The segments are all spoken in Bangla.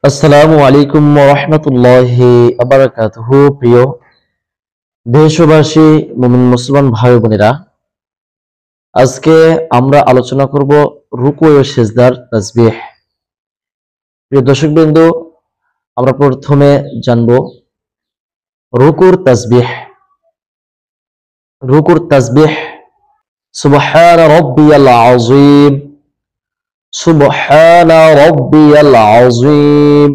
আসসালামু আলাইকুম ওয়া রাহমাতুল্লাহি ওয়া বারাকাতুহু। প্রিয় দেশবাসী, মুমিন মুসলমান ভাই বোনেরা, আজকে আমরা আলোচনা করব রুকু ও সিজদার তাসবিহ। প্রিয় দর্শকবৃন্দ, আমরা প্রথমে জানব রুকুর তাসবিহ। রুকুর তাসবিহ সুবহান রাব্বিয়াল আযীম, সুবহান রাব্বিয়াল আযীম,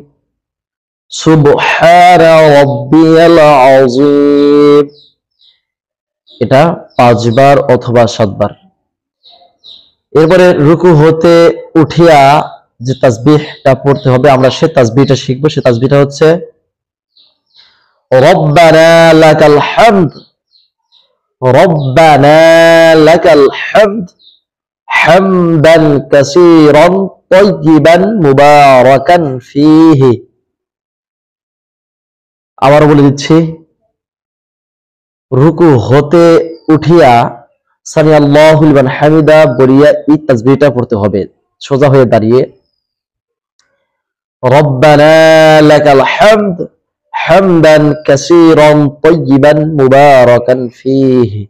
সুবহানা রাব্বিয়াল আযীম। এটা 5 বার অথবা 7 বার। এরপরে রুকু হতে উঠিয়া যে তাসবিহটা পড়তে হবে, আমরা সে তাসবিহটা শিখব। সে তাসবিহটা হচ্ছে রব্বানা লাকাল হামদ, রব্বানা লাকাল হামদ হামদান কাসীরান তাইয়িবান মুবারাকান ফীহি। আবার বলে দিচ্ছি, রুকু হতে উঠিয়া সামি আল্লাহু লিমান হামিদা বলিয়া এই তাসবিহটা পড়তে হবে সোজা হয়ে দাঁড়িয়ে। রব্বানা লাকাল হামদ হামদান কাসীরান তাইয়িবান মুবারাকান ফীহি।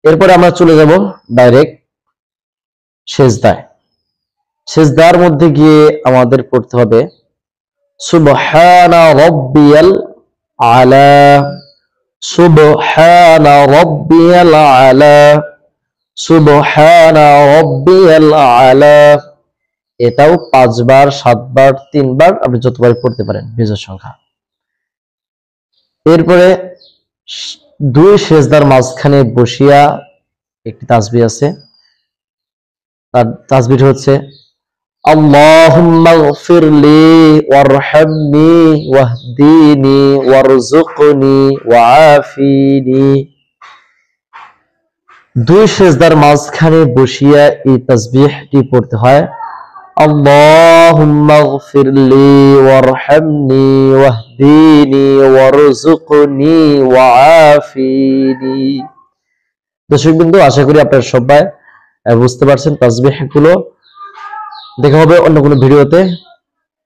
এরপরে আমরা চলে যাব ডাইরেক্ট সিজদায়। সিজদার মধ্যে গিয়ে আমাদের পড়তে হবে সুবহানা রাব্বিয়াল আলা, সুবহানা রাব্বিয়াল আলা, সুবহানা রাব্বিয়াল আলা। এটাও 5 বার, 7 বার, 3 বার, আপনি যতবার পড়তে পারেন বিজয় সংখ্যা। এরপরে 2 সিজদার মাঝখানে বসিয়া একটি তাসবিহ আছে। তার তাসবিহ হচ্ছে আল্লাহুম্মা গফিরলি ওয়ারহামনি ওয়াহদিনি ওয়ারযুকনি ওয়াআফিনি। 2 সিজদার মাঝখানে বসিয়া এই তাসবিহটি পড়তে হয় আল্লাহুম্মা গফিরলি ওয়ারহামনি ওয়াহদিনি ওয়ারযুকনি ওয়াআফিনি। দর্শকবৃন্দ, আশা করি আপনারা সবাই বুঝতে পারছেন তাসবিহগুলো। দেখা হবে অন্য কোনো ভিডিওতে।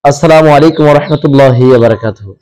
আসসালামু আলাইকুম ওয়া রাহমাতুল্লাহি ওয়া বারাকাতুহু।